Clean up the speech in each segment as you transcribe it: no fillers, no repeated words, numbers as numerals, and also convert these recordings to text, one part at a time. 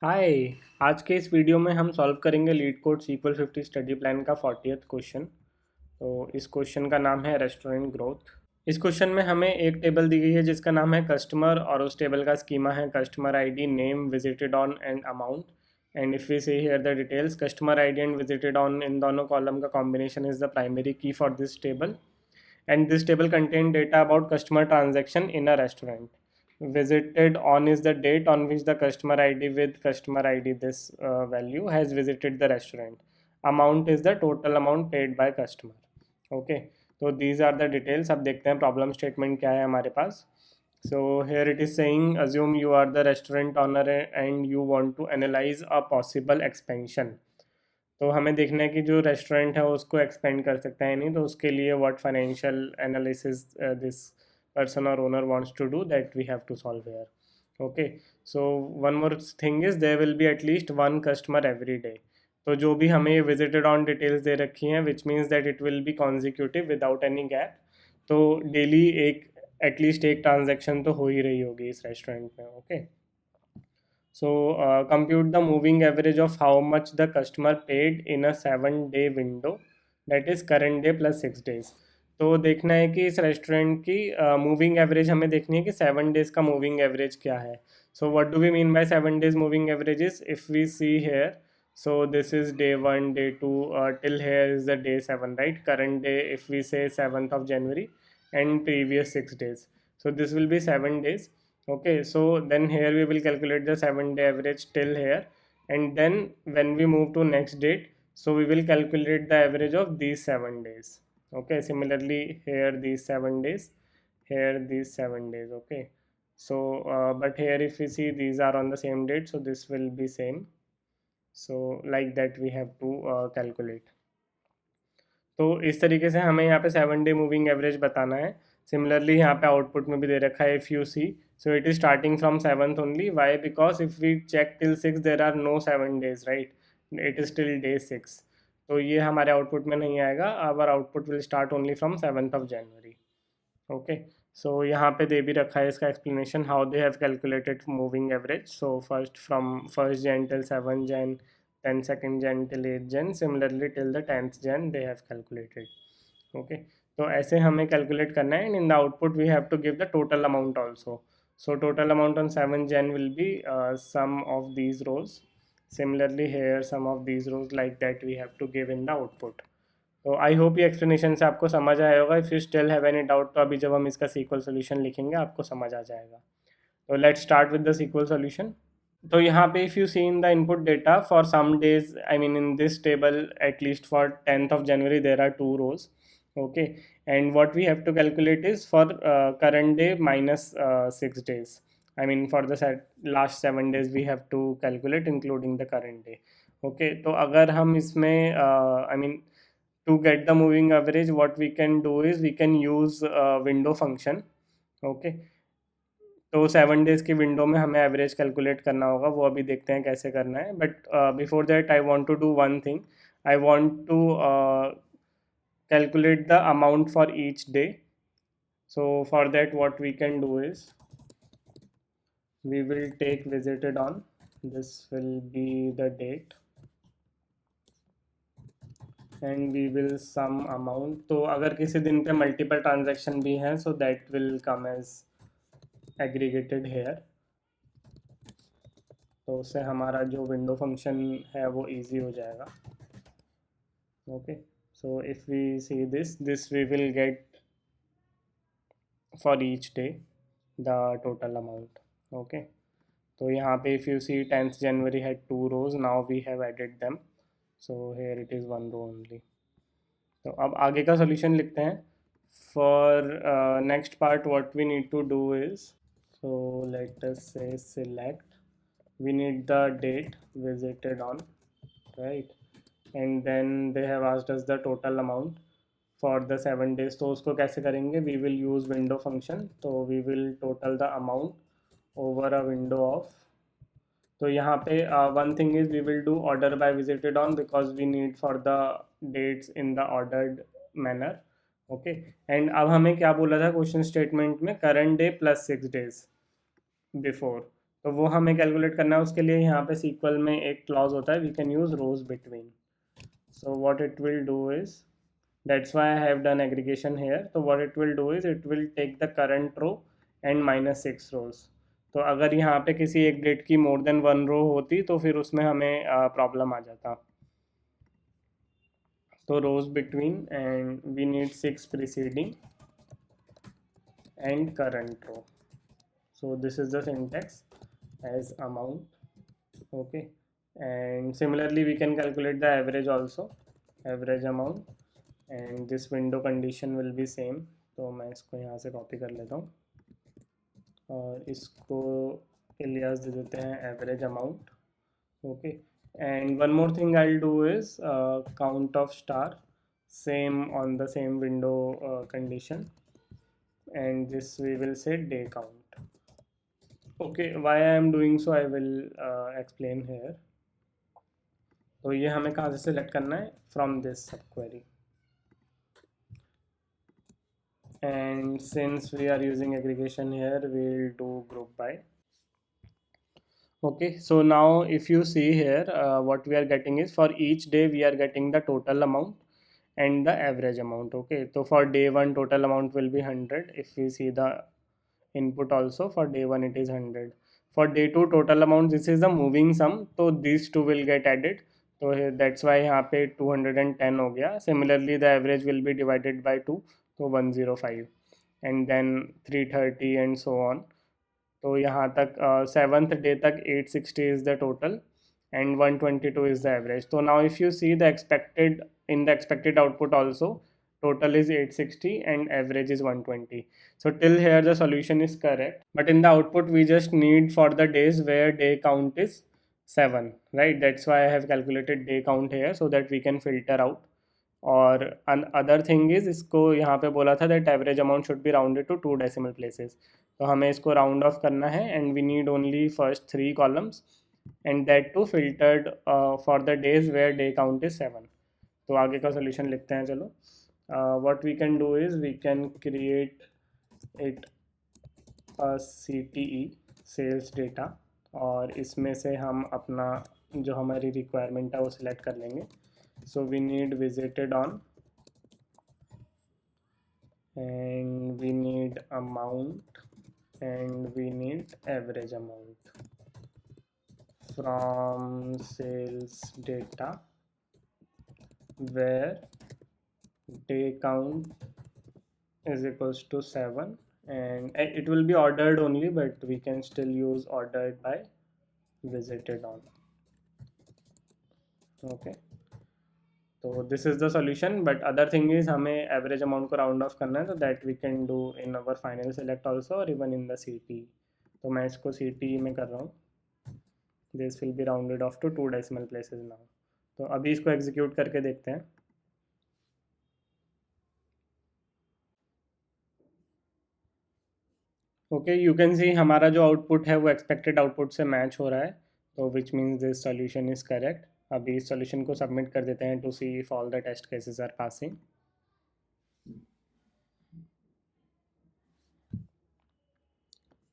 हाय। आज के इस वीडियो में हम सॉल्व करेंगे LeetCode SQL 50 study plan का 40th क्वेश्चन। तो इस क्वेश्चन का नाम है रेस्टोरेंट ग्रोथ। इस क्वेश्चन में हमें एक टेबल दी गई है जिसका नाम है कस्टमर और उस टेबल का स्कीमा है customer ID, name, visited on and amount. And if we see here the details, customer ID and visited on इन दोनों कॉलम का combination is the primary key for this table. And this table contain data about customer transaction in a restaurant. Visited on is the date on which the customer id with customer id this value has visited the restaurant. Amount is the total amount paid by customer. Okay, so these are the details. अब देखते हैं problem statement क्या है हमारे पास. So here it is saying assume you are the restaurant owner and you want to analyze a possible expansion. तो हमें देखना है कि जो रेस्टोरेंट है उसको एक्सपेंड कर सकता है नहीं, तो उसके लिए what financial analysis this person और owner wants to do that we have to solve here. Okay, so one more thing is there will be at least one customer every day. तो जो भी हमें ये विजिटेड ऑन डिटेल्स दे रखी हैं which means that it will be consecutive without any gap. तो daily एक at least एक ट्रांजेक्शन तो हो ही रही होगी इस रेस्टोरेंट में। Okay, so compute the moving average of how much the customer paid in a 7 day window, that is current day plus 6 days. तो देखना है कि इस रेस्टोरेंट की मूविंग एवरेज हमें देखनी है कि 7 days का मूविंग एवरेज क्या है. So what do we mean by 7 days moving averages? If we see here, so this is day 1, day 2, till here is the day 7, right? Current day, if we say 7th of January and previous 6 days, so this will be 7 days. Okay, so then here we will calculate the 7 day average till here, and then when we move to next date, so we will calculate the average of these 7 days. Okay, similarly here these 7 days, here these 7 days. Okay, so but here if we see these are on the same date, so this will be same. So like that we have to calculate. तो इस तरीके से हमें यहाँ पे 7 day moving average बताना है. Similarly यहाँ पे आउटपुट में भी दे रखा है if you see, so it is starting from 7th only. Why? Because if we check till 6 there are no 7 days, right? It is till day 6. तो ये हमारे आउटपुट में नहीं आएगा. Our output will start only from 7th of January. Okay, so यहाँ पे दे भी रखा है इसका explanation how they have calculated moving average. So first from 1st Jan till 7th Jan, then 2nd Jan till 8th Jan, similarly till the 10th Jan they have calculated. Okay, तो ऐसे हमें कैलकुलेट करना है. And in the output we have to give the total amount also. So total amount on 7th Jan will be sum of these rows. Similarly here sum of these rows, like that we have to give in the output. तो I hope ये explanation से आपको समझ आया होगा. If you still have any doubt, तो अभी जब हम इसका सीक्वल सोल्यूशन लिखेंगे आपको समझ आ जाएगा. तो let's start with the SQL solution. तो यहाँ पे if you see in the input data for some days, I mean in this table at least for 10th of January there are 2 rows. Okay, and what we have to calculate is for current day minus 6 days. I mean for the last 7 days we have to calculate including the current day. Okay, तो अगर हम इसमें I mean to get the moving average, what we can do is we can use window function. Okay, तो 7 days की window में हमें average calculate करना होगा. वो अभी देखते हैं कैसे करना है. But before that I want to do one thing. I want to calculate the amount for each day. So for that what we can do is we will take visited on, this will be the date, and we will sum amount. तो अगर किसी दिन पे multiple transaction भी हैं, so that will come as aggregated here. तो उससे हमारा जो विंडो फंक्शन है वो इजी हो जाएगा. Okay, so if we see this we will get for each day the total amount. Okay, तो यहाँ पे if you see 10th January had 2 rows, now we have added them, so here it is 1 row only. तो अब आगे का solution लिखते हैं. For next part what we need to do is, so let us say select, we need the date visited on, right? And then they have asked us the total amount for the 7 days. तो उसको कैसे करेंगे? We will use window function. तो we will total the amount over a window of. तो यहाँ पे one thing is we will do order by visited on because we need for the dates in the ordered manner. Okay, and अब हमें क्या बोला था question statement में? Current debt plus 6 days before. तो वो हमें कैलकुलेट करना है। उसके लिए यहाँ पे सीक्वल में एक क्लॉज होता है, we can use rows between. So what it will do is, that's why I have done aggregation here. So what it will do is it will take the current row and minus 6 rows. तो अगर यहाँ पे किसी एक date की more than one row होती तो फिर उसमें हमें प्रॉब्लम आ जाता। तो rows between and we need 6 preceding and current row. So this is the syntax as amount. Okay, and similarly we can calculate the average also, average amount, and this window condition will be same. तो मैं इसको यहाँ से copy कर लेता हूँ और इसको एलियास दे देते हैं average amount. Okay, and one more thing I'll do is count of star, same on the same window condition, and this we will say day count. Okay, why I am doing so I will explain here. तो ये हमें कहाँ से select करना है, from this सब query, and since we are using aggregation here we'll do group by. Okay, so now if you see here, what we are getting is for each day we are getting the total amount and the average amount. Okay, so for day 1 total amount will be 100. If we see the input also, for day 1 it is 100. For day 2 total amount, this is the moving sum, so these two will get added, so that's why यहाँ पे 210 हो गया. Similarly the average will be divided by 2, so 105, and then 330 and so on. तो यहाँ तक seventh day तक 860 is the total and 122 is the average. So now if you see the expected, in the expected output also, total is 860 and average is 120. So till here the solution is correct, but in the output we just need for the days where day count is 7, right? That's why I have calculated day count here so that we can filter out. और other thing is, इसको यहाँ पे बोला था that average amount should be rounded to 2 decimal places, तो हमें इसको round off करना है and we need only first 3 columns and that too filtered for the days where day count is 7. तो आगे का सोल्यूशन लिखते हैं चलो. What we can do is we can create it CTE, sales data, और इसमें से हम अपना जो हमारी रिक्वायरमेंट है वो सिलेक्ट कर लेंगे. So we need visited on, and we need amount, and we need average amount from sales data where day count is equals to 7, and it will be ordered only, but we can still use ordered by visited on. Okay, तो this is the solution, but other thing is हमें average amount को round off करना है, तो that we can do in our final select also और even in the CTE. तो मैं इसको CTE में कर रहा हूँ. This will be rounded off to 2 decimal places now. तो अभी इसको एग्जीक्यूट करके देखते हैं. ओके, यू कैन सी हमारा जो आउटपुट है वो एक्सपेक्टेड आउटपुट से मैच हो रहा है, तो which means this solution is correct. अभी इस सॉल्यूशन को सबमिट कर देते हैं to see if all the test cases are passing.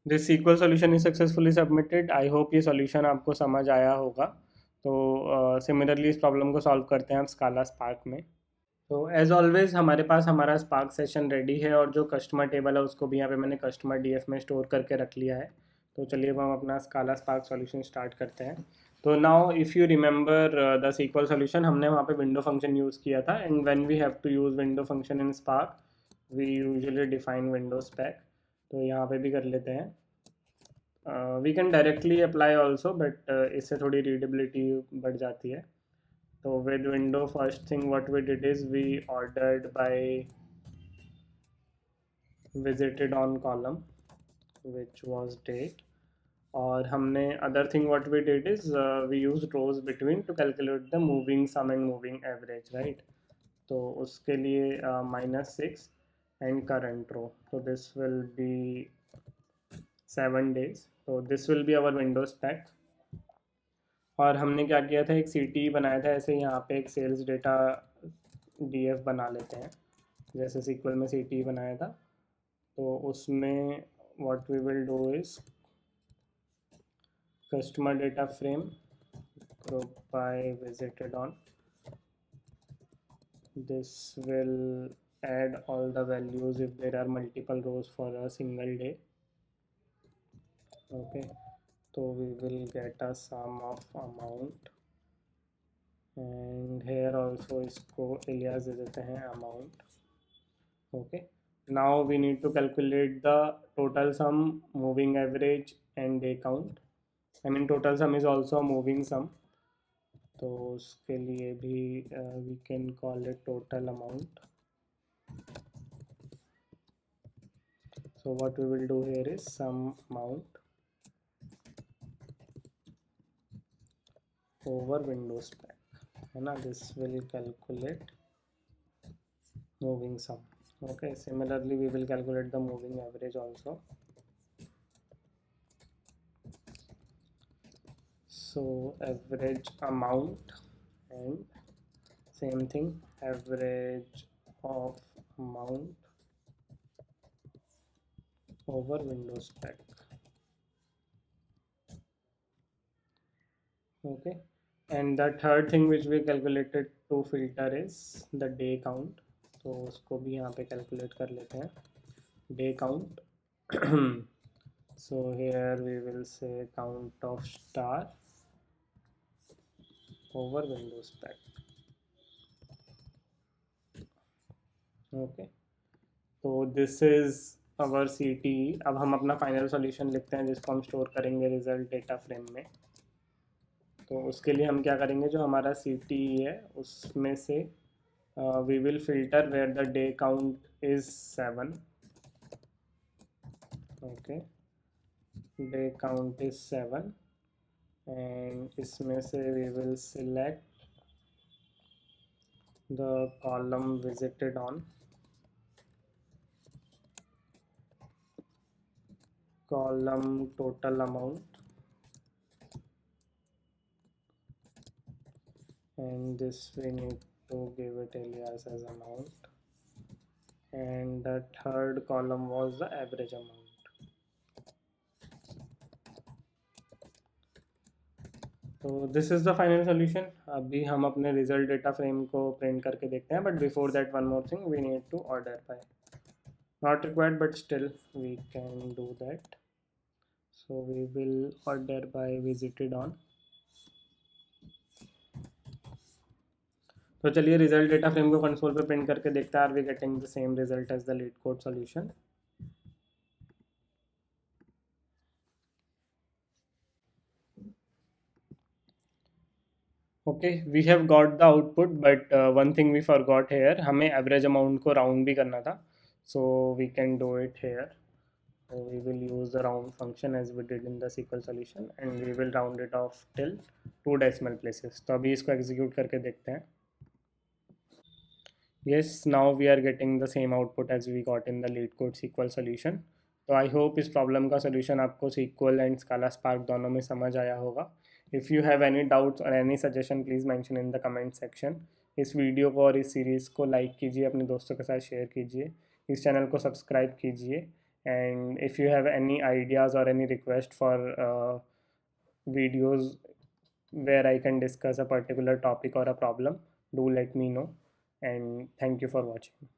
This SQL solution is successfully submitted. I hope ये सॉल्यूशन आपको समझ आया होगा. तो सिमिलरली इस प्रॉब्लम को सॉल्व करते हैं आप स्काला स्पार्क में. तो एज ऑलवेज हमारे पास हमारा स्पार्क सेशन रेडी है, और जो कस्टमर टेबल है उसको भी यहाँ पे मैंने कस्टमर DF में स्टोर करके रख लिया है. तो चलिए अब हम अपना स्काला स्पार्क सॉल्यूशन स्टार्ट करते हैं. तो now if you remember the SQL solution, हमने वहाँ पे विंडो फंक्शन यूज़ किया था, and when we have to use window function in Spark we usually define window spec. तो यहाँ पे भी कर लेते हैं. We can directly apply also, but इससे थोड़ी रीडेबिलिटी बढ़ जाती है. तो with window first thing what we did is we ordered by visited on column which was date, और हमने other thing what we did is we use rows between to calculate the moving sum and moving average, right. तो उसके लिए -6 and current row, तो this will be 7 days. तो this will be our window spec. और हमने क्या किया था, एक CTE बनाया था. ऐसे यहाँ पे एक सेल्स डेटा DF बना लेते हैं, जैसे SQL में CTE बनाया था. तो उसमें what we will do is customer data frame, group by visited on. This will add all the values if there are multiple rows for a single day. Okay, so we will get a sum of amount, and here also इसको alias दे देते हैं amount. Okay, now we need to calculate the total sum, moving average and day count. I mean total sum is also a moving sum, तो उसके लिए भी we can call it total amount. So what we will do here is sum amount over windows pack, है ना. This will calculate moving sum. Okay, similarly we will calculate the moving average also. So average amount and same thing, average of amount over windows pack. Okay, and the third thing which we calculated to filter is the day count. तो उसको भी यहाँ पे calculate कर लेते हैं, day count. So here we will say count of star over windows pack. Okay, तो this is our CTE. अब हम अपना फाइनल सॉल्यूशन लिखते हैं जिसको हम स्टोर करेंगे रिजल्ट डेटा फ्रेम में. तो उसके लिए हम क्या करेंगे, जो हमारा CTE है उसमें से we will filter where the day count is 7. Okay, day count is 7, and इसमें से we will select the column visited on, column total amount, and this we need to give it alias as amount, and the third column was the average amount. तो this is the final solution. अभी हम अपने result data frame को print करके देखते हैं, but before that one more thing, we need to order by. Not required but still we can do that. So we will order by visited on. तो चलिए result data frame को console पे print करके देखते हैं. Are we getting the same result as the LeetCode solution. Okay, we have got the output, but one thing we forgot here, हमें average amount को round भी करना था. So we can do it here. We will use the round function as we did in the SQL solution, and we will round it off till 2 decimal places. तो अभी इसको execute करके देखते हैं. Yes, now we are getting the same output as we got in the LeetCode SQL solution. तो I hope इस problem का solution आपको SQL एंड स्काला स्पार्क दोनों में समझ आया होगा. If you have any doubts और any suggestion please mention in the comment section. इस वीडियो को और इस सीरीज़ को लाइक कीजिए, अपने दोस्तों के साथ शेयर कीजिए, इस चैनल को सब्सक्राइब कीजिए. And if you have any ideas और any request for videos where I can discuss a particular topic or a problem, do let me know, and thank you for watching.